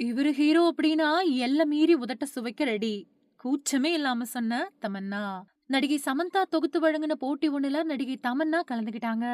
இவரு ஹீரோ அப்படின்னா, எல்லை மீறி உதட்ட சுவைக்க ரெடி. கூச்சமே இல்லாம சொன்ன தமன்னா. நடிகை சமந்தா தொகுத்து வழங்குன போட்டி ஒண்ணுல நடிகை தமன்னா கலந்துக்கிட்டாங்க.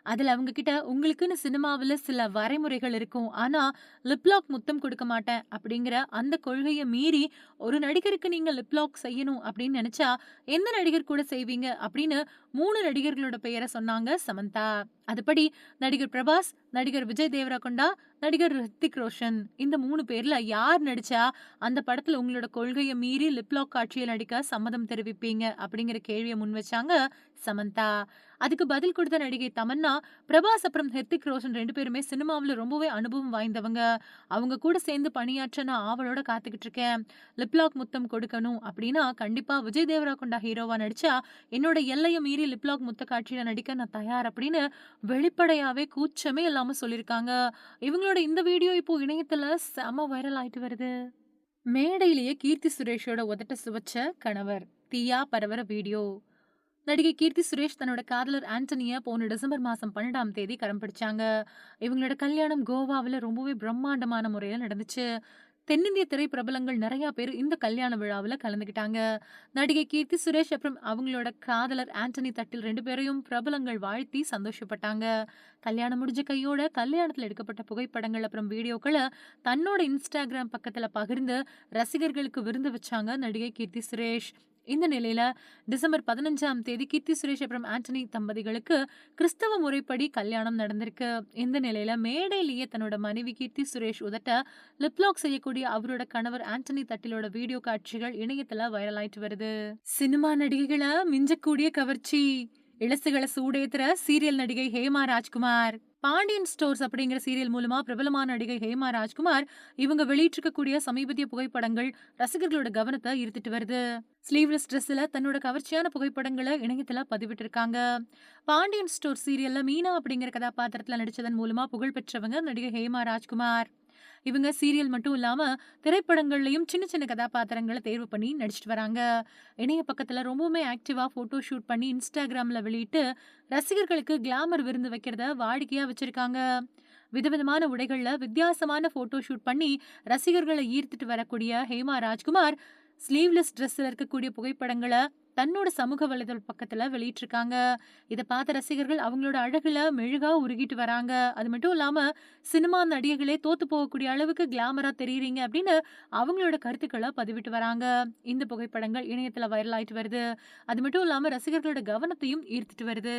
அதுல அவங்க கிட்ட உங்களுக்குன்னு சினிமாவுல சில வரைமுறைகள் இருக்கும். ஆனா, லிப் லாக் முத்தம் குடுக்க மாட்டேன் அப்படிங்கிற அந்த கொள்கைய மீறி, ஒரு நடிகருக்கு நீங்க லிப் லாக் செய்யணும் அப்படின்னு நெனச்சா, எந்த நடிகர் கூட செய்வீங்க? அப்படின்னு 3 நடிகர்களோட பெயர சொன்னாங்க சமந்தா. அதுபடி நடிகர் பிரபாஸ், நடிகர் விஜய் தேவரகொண்டா, நடிகர் ஹிருத்திக் ரோஷன். இந்த 3 பேர்ல யார் நடிச்சா, அந்த படத்துல உங்களோட கொள்கைய மீறி லிப் லாக் காட்சியில் நடிக்க சம்மதம் தெரிவிப்பீங்க? அப்படிங்கிற கேள்விய முன் வச்சாங்க சமந்தா. அதுக்கு பதில் குடுத்த நடிகை தமன்னா, பிரபாஸ் அப்புறம் ஹிருத்திக் ரோஷன் 2 பேருமே சினிமாவுல ரொம்பவே அனுபவம் வாய்ந்தவங்க. அவங்க கூட சேர்ந்து பணியாற்ற நான் ஆவலோட காத்துக்கிட்டு இருக்கேன். லிப் லாக் முத்தம் கொடுக்கணும் அப்படின்னா, கண்டிப்பா விஜய் தேவரகொண்டா ஹீரோவா நடிச்சா, என்னோட எல்லைய மீறி லிப் லாக் முத்த காட்சியில நடிக்க நான் தயார் அப்படின்னு வெளிப்படையாவே கூச்சமே இல்லாம சொல்லியிருக்காங்க. இவங்களோட இந்த வீடியோ இப்போ இணையத்துல செம வைரல் ஆயிட்டு வருது. மேடையிலேயே கீர்த்தி சுரேஷோட உதட்ட சுவைச்ச கணவர். தீயா பரவர வீடியோ. நடிகை கீர்த்தி சுரேஷ் தன்னோட காதலர் ஆண்டனிய போன டிசம்பர் மாசம் 12ஆம் தேதி கரம் பிடிச்சாங்க. இவங்களோட கல்யாணம் கோவாவுல ரொம்பவே பிரம்மாண்டமான முறையில நடந்துச்சு. தென்னிந்திய திரைப்பிரபலங்கள் நெறைய பேர் இந்த கல்யாண விழாவுல கலந்துக்கிட்டாங்க. நடிகை கீர்த்தி சுரேஷ் அப்புறம் அவங்களோட காதலர் ஆண்டனி தட்டில் 2 பேரையும் பிரபலங்கள் வாழ்த்தி சந்தோஷப்பட்டாங்க. கல்யாணம் முடிஞ்ச கையோட கல்யாணத்துல எடுக்கப்பட்ட புகைப்படங்கள் அப்புறம் வீடியோக்கள தன்னோட இன்ஸ்டாகிராம் பக்கத்துல பகிர்ந்து ரசிகர்களுக்கு விருந்து வச்சாங்க நடிகை கீர்த்தி சுரேஷ். இந்த நிலையில டிசம்பர் 15ஆம் தேதி கீர்த்தி சுரேஷ் அப்புறம் ஆண்டனி தம்பதிகளுக்கு கிறிஸ்தவ முறைப்படி கல்யாணம் நடந்திருக்கு. இந்த நிலையில மேடையிலேயே தன்னோட மனைவி கீர்த்தி சுரேஷ் உதட்ட லிப் லாக் செய்யக்கூடிய அவரோட கணவர் ஆண்டனி தட்டிலோட வீடியோ காட்சிகள் இணையத்துல வைரல் ஆயிட்டு வருது. சினிமா நடிகைகள மிஞ்சக்கூடிய கவர்ச்சி. இளசுகள சூடேத்துற சீரியல் நடிகை ஹேமா ராஜ்குமார். பாண்டியன் ஸ்டோர்ஸ் அப்படிங்கிற சீரியல் மூலமா பிரபலமான நடிகை ஹேமா ராஜ்குமார் இவங்க வெளியிட்டிருக்கக்கூடிய சமீபத்திய புகைப்படங்கள் ரசிகர்களோட கவனத்தை ஈர்த்துட்டு வருது. ஸ்லீவ்லெஸ் ட்ரெஸ்ல தன்னோட கவர்ச்சியான புகைப்படங்களை இணையத்துல பதிவிட்டு இருக்காங்க. பாண்டியன் ஸ்டோர் சீரியல்ல மீனா அப்படிங்கிற கதாபாத்திரத்துல நடிச்சதன் மூலமா புகழ் பெற்றவங்க நடிகை ஹேமா ராஜ்குமார். இவங்க சீரியல் மட்டும் இல்லாம திரைப்படங்கள்லயும் சின்ன சின்ன கதாபாத்திரங்கள தேர்வு பண்ணி நடிச்சிட்டு வராங்க. இணைய பக்கத்துல ரொம்பவுமே ஆக்டிவா போட்டோ ஷூட் பண்ணி இன்ஸ்டாகிராம்ல வெளியிட்டு ரசிகர்களுக்கு கிளாமர் விருந்து வைக்கிறத வாடிக்கையா வச்சிருக்காங்க. விதவிதமான உடைகள்ல வித்தியாசமான போட்டோ ஷூட் பண்ணி ரசிகர்களை ஈர்த்துட்டு வரக்கூடிய ஹேமா ராஜ்குமார் ஸ்லீவ்லெஸ் ட்ரெஸ்ல இருக்கக்கூடிய புகைப்படங்கள தன்னோட சமூக வலைதள பக்கத்துல வெளியிட்டிருக்காங்க. இத பார்த்த ரசிகர்கள் அவங்களோட அழகுல மெழுகா உருகிட்டு வராங்க. அது மட்டும் இல்லாம சினிமா நடிகைகளே தோத்து போகக்கூடிய அளவுக்கு கிளாமரா தெரியுறீங்க அப்படின்னு அவங்களோட கருத்துக்கள பதிவிட்டு வராங்க. இந்த புகைப்படங்கள் இணையத்துல வைரல் ஆயிட்டு வருது. அது மட்டும் இல்லாம ரசிகர்களோட கவனத்தையும் ஈர்த்துட்டு வருது.